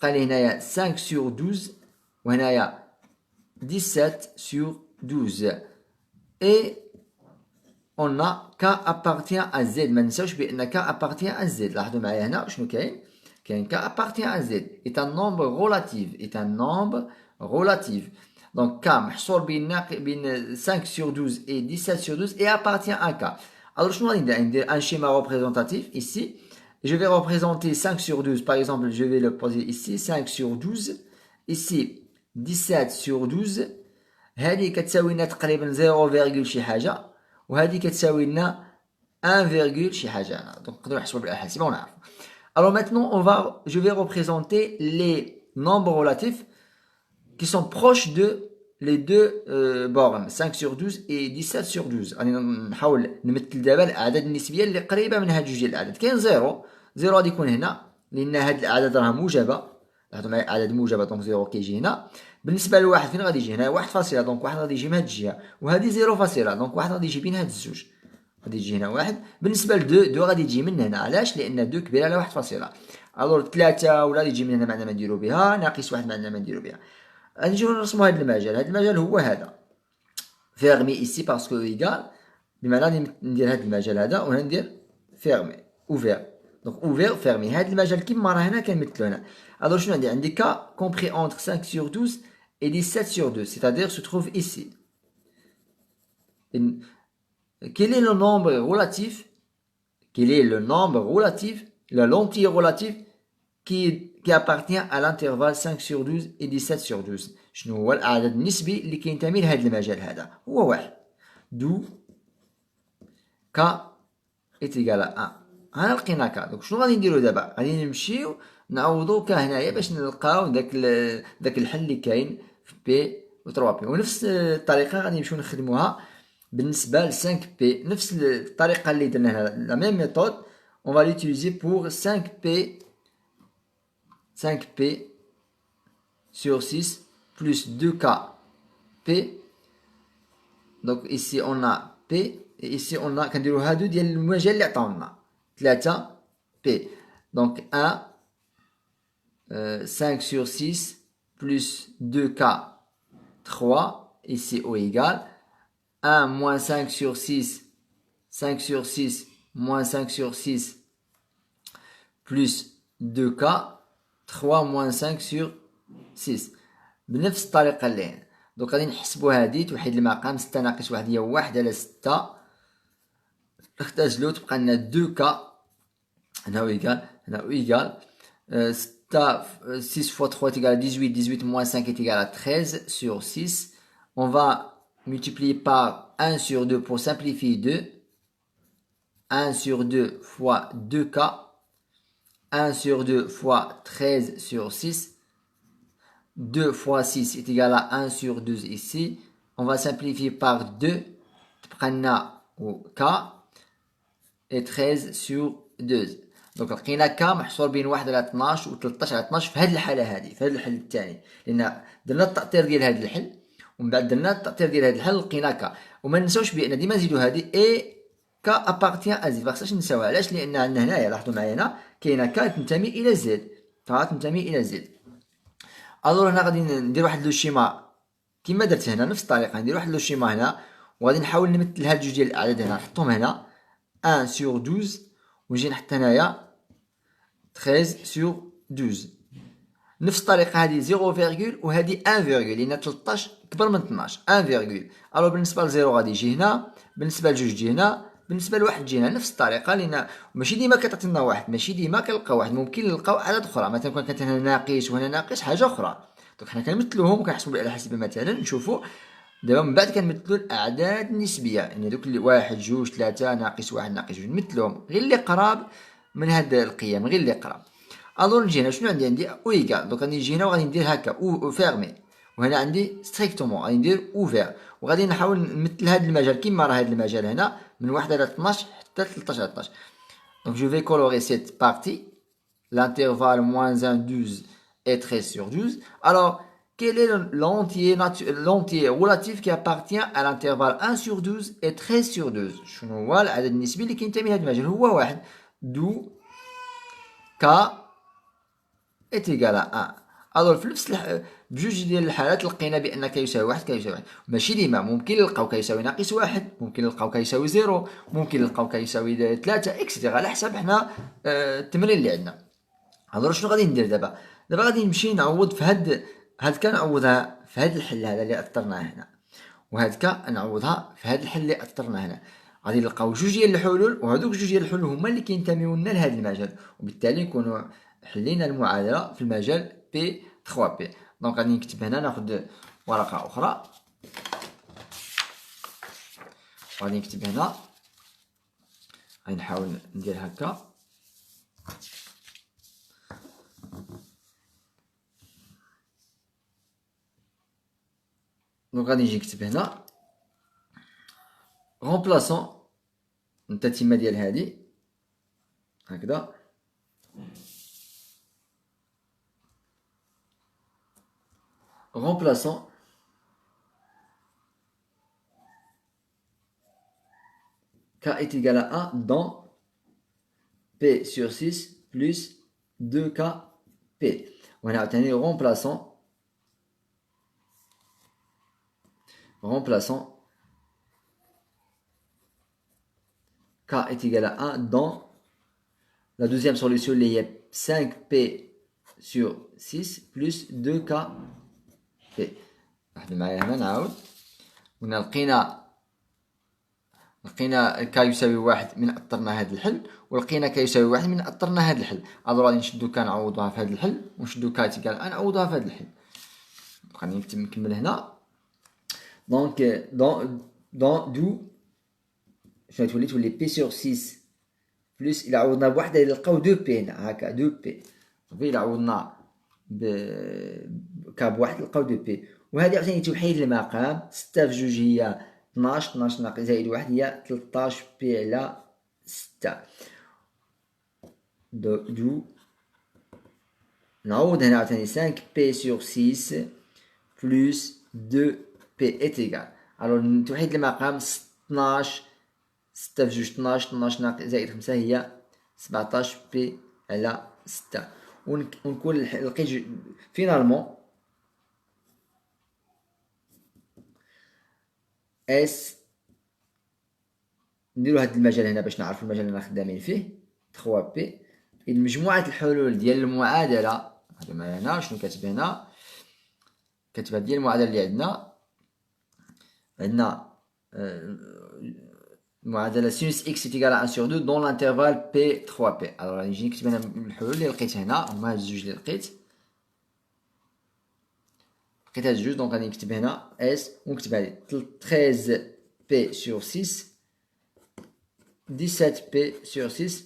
A: بقى لي هنايا 5 sur 12 وهنايا 17 sur 12. et on a k appartient à z. ما ننساوش بان k appartient à z. لاحظوا معايا هنا شنو كاين. كاين K appartient à Z est un nombre relatif donc K محصور بين 5 sur 12 et 17 sur 12 et appartient à K. Alors شنو غادي ندير un schéma représentatif ici. Je vais représenter 5 sur 12 par exemple, je vais le poser ici 5 sur 12 ici 17 sur 12 هذه كتساوي لنا تقريبا 0, شي حاجه وهذه كتساوي لنا 1, شي حاجه. دونك نقدروا نحسبوا بالآلة الحاسبه ونعرفوا. Alors maintenant je vais représenter les nombres relatifs qui sont proches de les deux bornes 5 sur 12 et 17 sur 12. غادي نحاول نمثل دابا الاعداد النسبيه اللي قريبه من هاد جوج ديال الاعداد. كاين 0 غادي يكون هنا لان هاد الاعداد راها موجبه، لاحظوا معايا اعداد موجبه دونك 0 كيجي هنا. بالنسبه لواحد فين غادي يجي هنا 1 فاصله دونك واحد غادي يجي من هاد الجهه وهذه 0 فاصله دونك واحد غادي يجي بين هاد الزوج غادي يجي هنا واحد. بالنسبه ل 2 غادي تجي من هنا، علاش؟ لان 2 كبيره على 1 فاصله. الور 3 ولا يجي من هنا معنا ما نديرو بها، ناقص 1 معنا ما نديرو بها. غادي نجيو نرسمو هاد المجال. هاد المجال هو هذا فيرمي ايسي باسكو ايكال، بمعنى ندير هاد المجال هذا وندير فيرمي اوفير دونك اوفير فيرمي. هاد المجال كيما راه هنا كنمثلو هنا. الور شنو عندي كا كومبري اونتر 5 sur 12 et 17 sur 2 c'est-à-dire se trouve ici. Quel est le nombre relatif la lentille relative qui appartient à l'intervalle 5 sur 12 et 17 sur 12. شنو هو العدد النسبي اللي كينتمي لهذا المجال هذا؟ هو واحد. دو ك est égal à 1. هنا لقينا ك. دونك شنو غادي نديرو دابا؟ غادي نمشيو نعوضو ك هنايا باش نلقاو داك الحل اللي كاين في بي و 3 بي. ونفس الطريقه غادي نمشيو نخدموها بالنسبه ل 5 بي. نفس الطريقه اللي درنا هنا la même méthode on va l'utiliser pour 5p sur 6 plus 2k p. donc ici on a p et ici on a كنديرو هادو ديال المجال اللي عطاونا 3 p. donc 1 5 sur 6 plus 2k 3 ici au égal 1 moins 5 sur 6 5 sur 6 moins 5 sur 6 plus 2k 3 moins 5 sur 6 بنفس الطريقة اللي هنا. دونك غادي نحسبو هادي توحيد المقام 6 ناقص 1 هي 1 على 6 نختزلو تبقى لنا 2k هنا و إيكال 6 fois 3 est égal à 18 moins 5 est égal à 13 sur 6. On va multiplier par 1 sur 2 pour simplifier 2. 1 sur 2 fois 2k. 1 sur 2 fois 13 sur 6. 2 fois 6 est égal à 1 sur 2 ici. On va simplifier par 2. تبقى au k. Et 13 sur 2. دونك لقينا ك محصور بين 1 على 12 و 13 على 12 في هذه الحاله هذه، في هذا الحل الثاني، لان درنا التأطير ديال هذا الحل ومن بعد درنا التأطير ديال هذا الحل لقينا ك. وما ننساوش بان ديما نزيدو هذه اي ك ابارتيان ا زد، ماخصناش نساوها. علاش؟ لان عندنا هنايا لاحظوا معايا هنا كاينه ك تنتمي الى زد، تنتمي الى زد. الور هنا غادي ندير واحد لو شيما كما درت هنا نفس الطريقه، ندير واحد لو شيما هنا وغادي نحاول نمثل هاد جوج ديال الاعداد هنا نحطهم هنا 1 sur 12 ونجي نحط هنايا 13 sur 12. نفس الطريقه هذه 0 وهذه 1 لان 13 كبر من 12 1. الو بالنسبه ل 0 غادي يجي هنا، بالنسبه لجوج يجي هنا، بالنسبه لواحد يجي هنا. نفس الطريقه لان ماشي ديما كتعطينا واحد، ماشي ديما كنلقاو واحد، ممكن نلقاو اعداد اخرى. مثلا كانت هنا ناقص وهنا ناقص حاجه اخرى، دونك حنا كنمثلوهم وكنحسبوا بالآلة الحاسبه. مثلا نشوفوا دابا من بعد كنمثلوا الاعداد النسبيه، يعني دوك اللي 1 2 3 ناقص 1 ناقص 2 نمثلوهم غير اللي قراب من هاد القيم، غير اللي قراب. الور نجي هنا شنو عندي او ايكال. دونك غادي نجي هنا وغادي ندير هكا او فيرمي، وهنا عندي ستريكتومون غادي ندير اوفير، وغادي نحاول نمثل هاد المجال كيما راه هاد المجال هنا من 1 على 12 حتى 13 على 12. دونك جو في كولوري سيت بارتي l'intervalle moins 1 12 et 13 sur 12. Alors quel est l'entier relatif qui appartient à l'intervalle 1 sur 12 et 13 sur 12؟ شنو هو العدد النسبي اللي كينتمي لهذا المجال؟ هو واحد. دو ك est égal à 1. الور في نفس بجوج ديال الحالات لقينا بان كيساوي 1 كيساوي 1. ماشي ديما، ممكن نلقاو كيساوي ناقص 1، ممكن نلقاو كيساوي 0، ممكن نلقاو كيساوي 3 اكسيتيرا على حسب حنا التمرين اللي عندنا. الوغ شنو غادي ندير دابا؟ دابا غادي نمشي نعوض في هاد كنعوضها في هاد الحل هذا اللي اثرناه هنا، وهاد كنعوضها في هاد الحل اللي اثرناه هنا. غادي نلقاو جوج ديال الحلول، وهادوك جوج ديال الحلول هما اللي كينتميو لنا لهاد المجال، وبالتالي نكونوا حلينا المعادله في المجال بي 3 بي. دونك غادي نكتب هنا، ناخذ ورقه اخرى، غادي نكتب هنا، غادي نحاول ندير هكا. دونك غادي نجي نكتب هنا رومبلاسون التتمه ديال هادي هكذا، remplaçant k est égal à 1 dans p sur 6 plus 2kp. وهنا عاوتاني remplaçant k est égal à 1 dans la deuxième solution اللي هي 5p sur 6 plus 2kp. لاحظوا معايا هنا نعاود، هنا لقينا ك يساوي 1 من اثرنا هذا الحل، ولقينا ك يساوي 1 من اثرنا هذا الحل. الوغ غادي نشدو ك نعوضوها في هذا الحل، ونشدو ك تيكال ان نعوضوها في هذا الحل. غادي نكمل هنا. دونك دو شنو تولي بي سور 6 بلس، الى عوضنا بوحده نلقاو 2 بي هنا هكا 2 بي. صافي الى عوضنا ك بواحد نلقاو 2 بي، وهذه عاوتاني توحيد المقام. 6 في 2 هي 12، 12 ناقص زائد 1 هي 13 بي على 6. دو نعوض هنا عاوتاني 5 بي سور 6 بلس 2 بي est égal. الوغ توحيد المقام 12، 6 في 2 12، 12 ناقص زائد 5 هي 17 بي على 6. ونكون لقيت فينالمون اس. نديرو هاد المجال هنا باش نعرفو المجال اللي خدامين فيه 3 بي. إذا مجموعة الحلول ديال المعادلة، هذا معايا هنا شنو كاتب هنا، كاتبها ديال المعادلة اللي عندنا معادلة سينوس إكس إيكال 1 سور 2 دون لانترفال بي 3 بي. الوغ غادي نجي نكتب هنا الحلول اللي لقيت هنا، هما هاد الجوج اللي لقيت هاد الجوج. دونك غادي نكتب هنا اس، ونكتب هادي 13 بي سور 6 17 بي سور 6.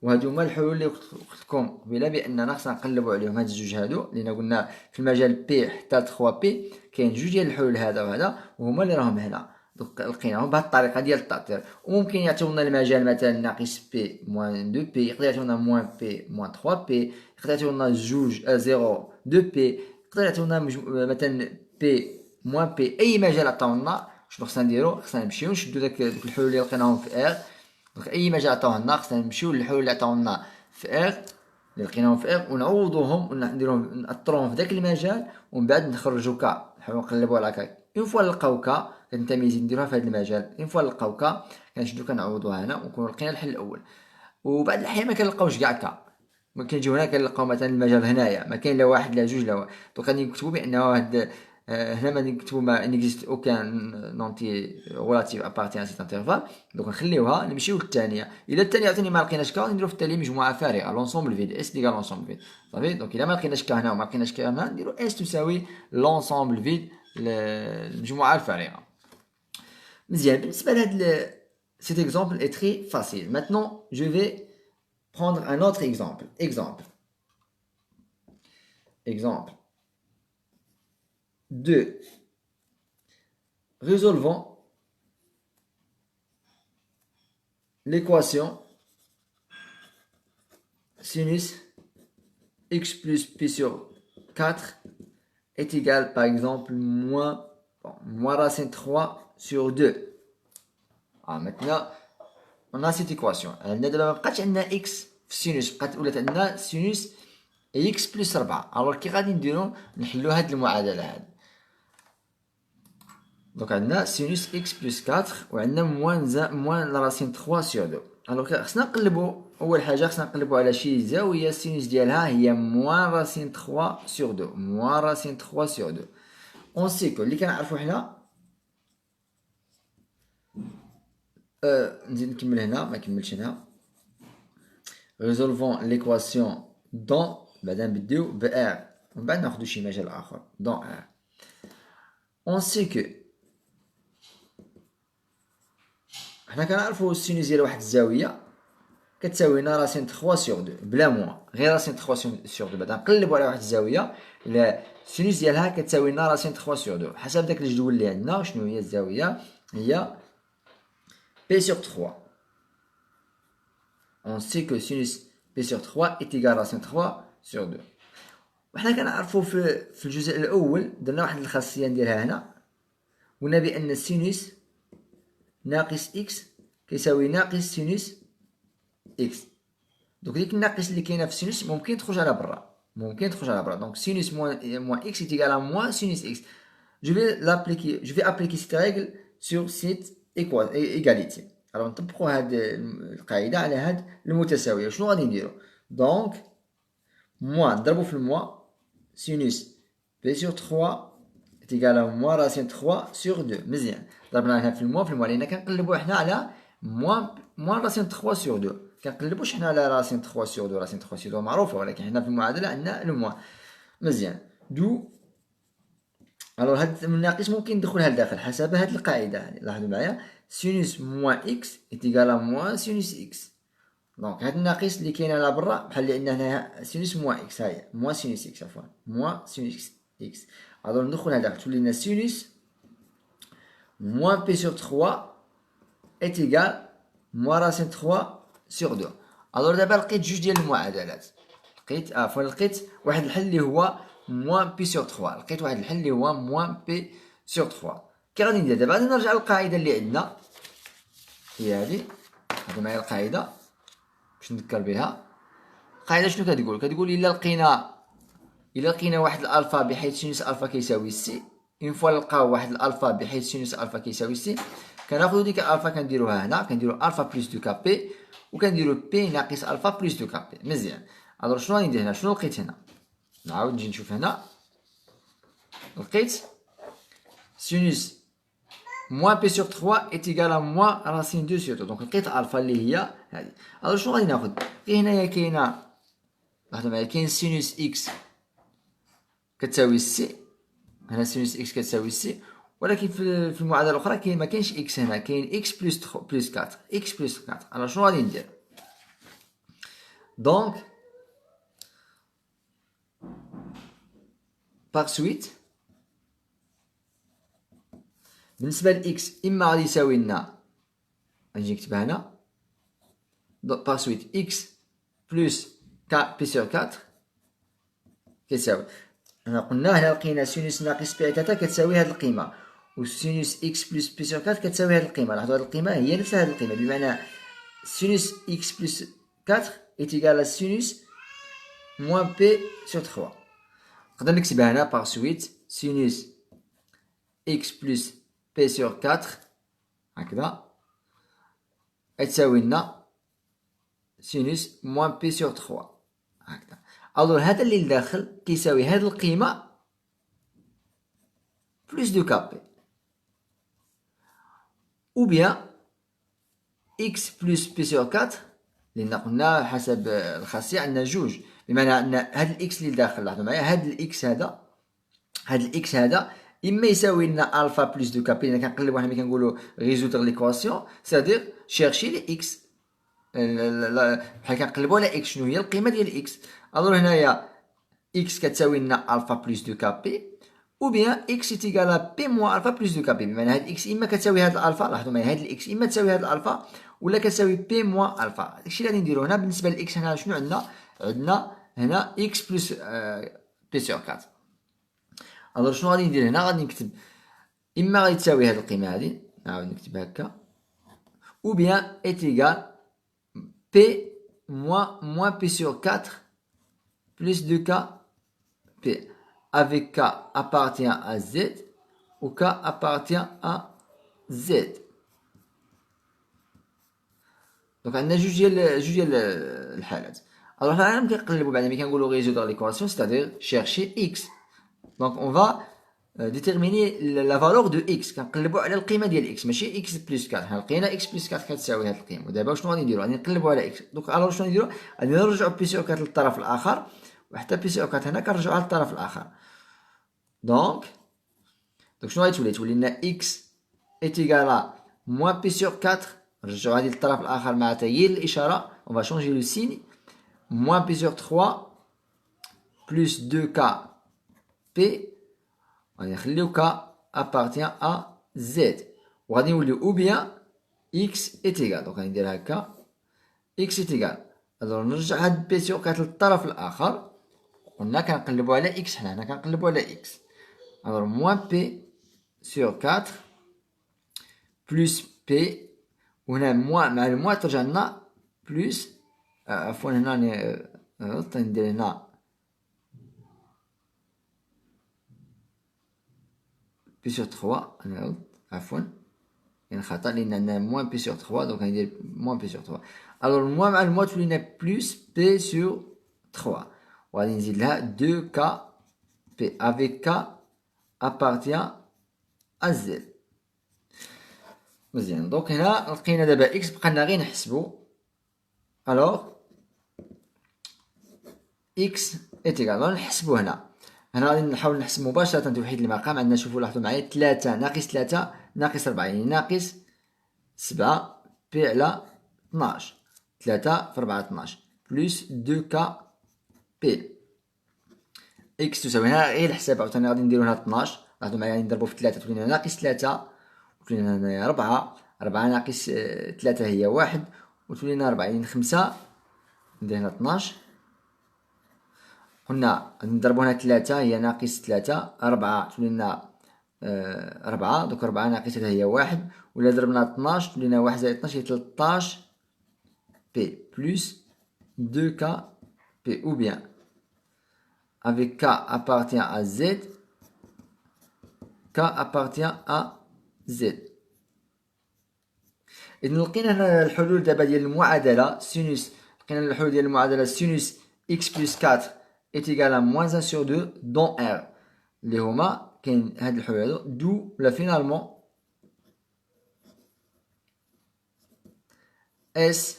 A: وهادو هما الحلول اللي قلت لكم قبيله باننا خصنا نقلبوا عليهم هاد الجوج هادو، لان قلنا في المجال بي حتى 3 بي كاين جوج ديال الحلول هذا وهذا، وهما اللي راهم هنا. دونك لقيناهم بهاد الطريقه ديال التأطير. وممكن يعطيونا المجال مثلا ناقص بي موان 2 بي، يقدر يعطيونا موان بي موان 3 بي، يقدر يعطيونا جوج 0 2 بي، يقدر يعطيونا مثلا بي موان بي. اي مجال عطاونا شنو خصنا نديرو؟ خصنا نمشيو نشدو داك الحلول اللي لقيناهم في ار. دونك اي مجال عطاوه لنا خصنا نمشيو للحلول اللي عطاو لنا في ار، اللي لقيناهم في ار، ونعوضوهم ونديروهم ناثروهم في داك المجال، ومن بعد نخرجو كا، نحاولو نقلبو على كا. اون فوا نلقاو كا كنتميزي نديروها في هذا المجال. اون فوا نلقاو كا كنشدو كنعوضوها هنا، ونكونو لقينا الحل الاول. وبعد الاحيان ما كنلقاوش كاع كا، ما كنجيو هنا كنلقاو مثلا المجال هنايا ما كاين لا واحد لا جوج لا واحد. دونك غادي نكتبو بانه هاد هنا ما نكتبو ما نيكزيست اوكان نونتي ريلاتيف ابارتي ان سيت انترفال. دونك نخليوها نمشيو للثانيه. الا الثانيه عاوتاني ما لقيناش كا نديرو في التالي مجموعه فارغه لونسومبل فيد اس ديال لونسومبل فيد. صافي دونك الا ما لقيناش كا هنا وما لقيناش كا هنا نديرو اس تساوي لونسومبل فيد المجموعه الفارغه. مزيان. بالنسبه لهاد cet exemple est très facile. Maintenant je vais prendre un autre exemple. Exemple 2. Résolvons l'équation sinus x plus p sur 4 est égal par exemple moins racine 3 sur 2. Maintenant on a cette équation. عندنا دابا ما بقاتش عندنا x في السينوس، بقات ولات عندنا سينوس x بلس 4. الوغ كي غادي نديرو نحلو هاد المعادله هادي. دونك عندنا سينوس x بلس 4 وعندنا موان لا راسين 3 سور 2. الوغ خصنا نقلبو اول حاجه خصنا نقلبوا على شي زاويه السينوس ديالها هي موان راسين 3 سور 2 موان راسين 3 سور 2 اون سيكو اللي كنعرفوا حنا نزيد نكمل هنا ما كملتش هنا ريزولفون ليكواسيون دون بعدا نبديو ب ار ومن بعد ناخذ شي مثال اخر دون ار اون سيكو حنا كنعرفوا السينوس ديال واحد الزاويه كتساوي لنا راسين 3 سور 2 بلا موان غير راسين 3 سور 2 بعدا نقلبوا على واحد الزاويه لا السينوس ديالها كتساوي لنا راسين 3 سور 2 حسب داك الجدول اللي عندنا شنو هي الزاويه هي P sur 3. On sait que sinus P sur 3 est égal à racine 3 sur 2. وحنا كنعرفوا في الجزء الاول درنا واحد الخاصيه نديرها هنا قلنا بان السينوس ناقص اكس كيساوي ناقص سينوس اكس دونك ديك الناقص اللي كاينه في السينوس ممكن تخرج على برا دونك sinus moins x est égal à moins sinus x. Je vais appliquer cette règle sur cette égalité. Alors نطبقوا هاد القاعده على هاد المتساويه. شنو غادي نديرو؟ دونك موان نضربو في الموا sinus b sur 3 est égal à moins racine 3 sur 2. مزيان ضربنا هنا في الموا لان كنقلبوا حنا على moins racine 3 sur 2 كنقلبوش حنا على راسين 3 سور 2 راسين 3 سور 2 معروفه ولكن حنا في المعادله عندنا لو موان مزيان دو. الوغ هاد الناقص ممكن ندخلها لداخل حسب هاد القاعده هادي لاحظوا معايا سينوس موان اكس ايتيغال ا موان سينوس اكس دونك هاد الناقص اللي كاين على برا بحال اللي عندنا هنا سينوس موان اكس هاهي موان سينوس اكس عفوا موان سينوس اكس الوغ ندخلها لداخل تولي لنا سينوس موان بي سور 3 ايتيغال موان راسين 3 سور 2. الوغ دابا لقيت جوج ديال المعادلات لقيت واحد الحل اللي هو موان بي سور 3 لقيت واحد الحل اللي هو موان بي سور 3. كي غادي ندير دابا غادي نرجع للقاعده اللي عندنا هي هادي هادي معايا القاعده باش نذكر بها. القاعده شنو كتقول الا لقينا واحد الالفا بحيث سينوس الفا كيساوي سي اون فوا لقاو واحد الالفا بحيث سينوس الفا كيساوي سي كناخذوا ديك الالفا كنديروها هنا كنديروا الفا بلس دو كا بي وكنديروا بي ناقص الفا بلس دو كا بي. مزيان الوغ شنو غادي ندير هنا شنو لقيت هنا نعاود نجي نشوف هنا لقيت سينوس موان بي سور 3 est égal à موان راسين 2 سور 2 دونك لقيت الفا اللي هي هذه. الوغ شنو غادي ناخذ هنايا كاينه لاحظوا معايا كاين سينوس اكس كتساوي سي هنا سينوس اكس كتساوي سي ولكن في المعادله الاخرى كاين ما كاينش اكس هنا كاين اكس بلس 4 اكس بلس 4. الوغ شنو غادي ندير دونك باغ سويت بالنسبه لاكس اما غادي يساوي لنا غنجي نكتبها هنا باغ سويت اكس بلس بي سور 4 كيساوي هنا قلنا هنا لقينا سينوس ناقص بي 3 كتساوي هاد القيمه وسينوس اكس بلس بي سور 4 كتساوي هاد القيمه. لاحظوا هاد القيمه هي نفس هاد القيمه بمعنى سينوس اكس بلس 4 est égal à sinus moins p sur 3. نقدر نكتبها هنا باغ سويت sinus x plus p sur 4 هكذا تساوي لنا sinus moins p sur 3 هكذا. الوغ هذا اللي لداخل كيساوي هاد القيمه بلس دو كابي ou bien x plus p sur 4 لان قلنا حسب الخاصيه عندنا جوج بمعنى ان هاد الاكس اللي داخل لاحظوا معايا هاد الاكس هذا اما يساوي لنا الفا بلس دو كابي لان كنقلبوا حنا ملي كنقولوا ريزودر ليكواسيون سادير شيرشي لي اكس بحال كنقلبوا على اكس شنو هي القيمه ديال اكس. الوغ هنايا اكس كتساوي لنا الفا بلس دو كابي ou bien x est égal à p moins alpha plus 2 kp بمعنى هاد x اما كتساوي هاد الالفا لاحظوا معايا هاد الاكس اما تساوي هاد الالفا ولا كتساوي p moins الفا. داكشي اللي غادي نديرو هنا بالنسبه للاكس هنا شنو عندنا هنا x plus p sur 4. الوغ شنو غادي ندير هنا غادي نكتب اما غادي تساوي هاد القيمه هادي نعاود نكتبها هكا ou bien est égal p moins p sur 4 plus 2 k p avec k appartient à z ou k appartient à z. دونك عندنا جوج ديال الحالات. الوغ حنا ملي كنقلبو بعدا ملي كنقولو ريزودر ليكواسيون ستادير شيرشي اكس. دونك اون فا ديتيرميني لا فالور دو اكس، كنقلبو على القيمه ديال اكس ماشي اكس بلس 4. حنا لقينا اكس بلس 4 كتساوي هاد القيمه، ودابا شنو غادي نديرو؟ غادي نقلبو على اكس. دونك الوغ شنو نديرو؟ غادي نرجعو بي سي او 4 للطرف الاخر، وحتى بي سي او 4 هنا كنرجعوها للطرف الاخر. دونك شنو غادي تولي لنا اكس ايتيغالا موان بي سور 4. نرجعو هادي للطرف الاخر مع تغيير الاشاره، اون فا شونجي لو سيني. موان بي سور 3 بلس 2 كا بي، غادي نخليو كا ابارتيان ا زد، وغادي نوليو او بيان اكس ايتيغال. دونك غادي ندير هكا اكس ايتيغال. الوغ نرجع هاد بي سور 4 للطرف الاخر، قلنا كنقلبو على اكس، حنا هنا كنقلبو على اكس. الوغ موان بي سور 4 بلس بي، وهنا موان مع الموان ترجع لنا بلس، عفوا هنا راني غلطت، ندير هنا بي سور 3. انا غلط عفوا، كاين خطا لان عندنا موان بي سور 3. دونك غندير موان بي سور 3. الوغ الموان مع الموان تولي لنا بلس بي سور 3، وغادي نزيد لها 2 كا بي افيك كا ابارتيان ا زد. مزيان. دونك هنا لقينا دابا اكس، بقالنا غير نحسبو. الوغ اكس ايتيغال نحسبو هنا غادي نحاول نحسب مباشرة توحيد المقام. عندنا شوفوا لاحظوا معايا 3 ناقص 3 ناقص 4 يعني ناقص 7 بي على 12. 3 في 4 12 بلس 2 كا بي. اكس تساوي هنا غير الحساب عاوتاني غادي نديرو هنا 12. لاحظوا معايا غادي نضربو في 3 تولي لنا ناقص 3، وتولي لنا هنايا 4. 4 ناقص 3 هي 1 وتولي لنا 4 يعني 5. ندير هنا 12. قلنا نضربو هنا 3 هي ناقص 3، 4 تولي لنا 4. دوك 4 ناقص 3 هي 1، ولا ضربنا 12 تولي لنا 1 زائد 12 هي 13 بي بلس 2 كا بي، ou bien avec k appartient à z, k appartient à z. إذا لقينا هنا الحلول دابا ديال المعادلة سينوس. لقينا الحلول ديال المعادلة سينوس x بلس 4 est égal à moins 1 sur 2 dans R، اللي هما كاين هاد الحلول هادو. دو ولا فينالمون اس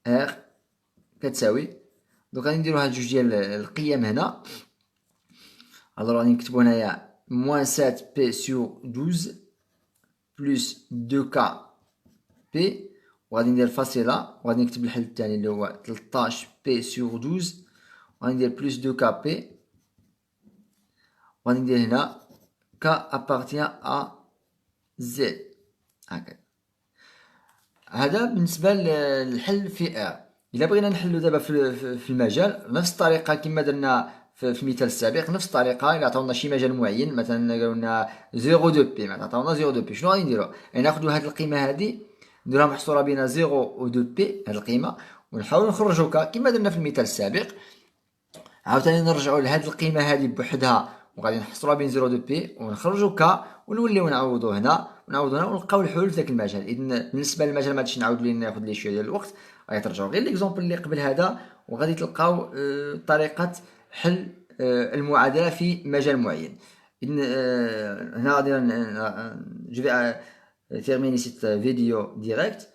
A: ار كتساوي. دوك غادي نديرو هاد جوج ديال القيم هنا. الوغ غادي نكتبو هنايا موان 7 بي سور 12 بلس 2 كا بي، وغادي ندير فاصلة، وغادي نكتب الحل الثاني اللي هو 13 بي سور 12، وغادي ندير بلس 2 كا بي، وغادي ندير هنا كا ابارتيان ا زد. هكذا. هذا بالنسبة للحل في ار. إلا بغينا نحلو دابا في المجال نفس الطريقة كما درنا في المثال السابق، نفس الطريقة. إلا عطاونا شي مجال معين، مثلا قالولنا 0 دو بي، معناتها عطاونا 0 دو بي، شنو غادي نديرو؟ يعني ناخدو هاد القيمة هادي نديروها محصورة بين 0 و 2 بي، هاد القيمة، ونحاولو نخرجو كما درنا في المثال السابق. عاوتاني نرجعو لهاد القيمة هادي بوحدها، وغادي نحصروها بين 0 و 2 بي، ونخرجو كا، ونوليو نعوضو هنا ونعوضو هنا، ونلقاو الحلول في داك المجال. إذن بالنسبة للمجال مغاديش نعاود ليه ناخد ليه شوية ديال الوقت، غادي ترجعو غير ليكزومبل اللي قبل هذا، وغادي تلقاو طريقة حل المعادلة في مجال معين. إذن هنا غادي جو في تيرميني سيت فيديو ديريكت،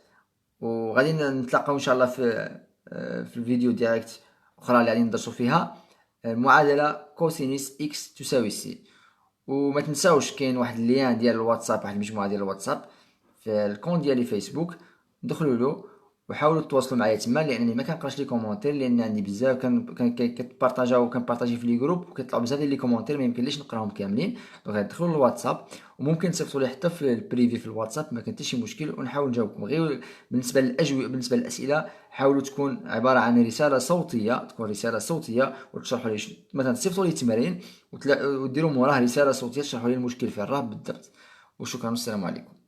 A: وغادي نتلاقاو ان شاء الله في الفيديو ديريكت اخرى اللي غادي ندرسو فيها المعادله كوسينوس اكس تساوي سي. وما تنساوش كاين واحد اللين ديال الواتساب، واحد المجموعه ديال الواتساب في الكونت ديالي فيسبوك، دخلوا له وحاولوا تواصلوا معايا تما، لانني ما كنقراش لي كومونتير، لان عندي بزاف كنبارطاجاو في لي جروب وكيطلعوا بزاف ديال لي كومونتير ما يمكنليش نقراهم كاملين. دونك تدخلوا للواتساب، وممكن تصيفطوا لي حتى في البريفي في الواتساب، ما كان حتى شي مشكل، ونحاول نجاوبكم. غير بالنسبه للاجوبه، بالنسبه للاسئله حاولوا تكون عباره عن رساله صوتيه، تكون رساله صوتيه وتشرحوا لي مثلا تصيفطوا لي تمارين وديروا موراها رساله صوتيه تشرحوا لي المشكل فين راه بالضبط. وشكرا والسلام عليكم.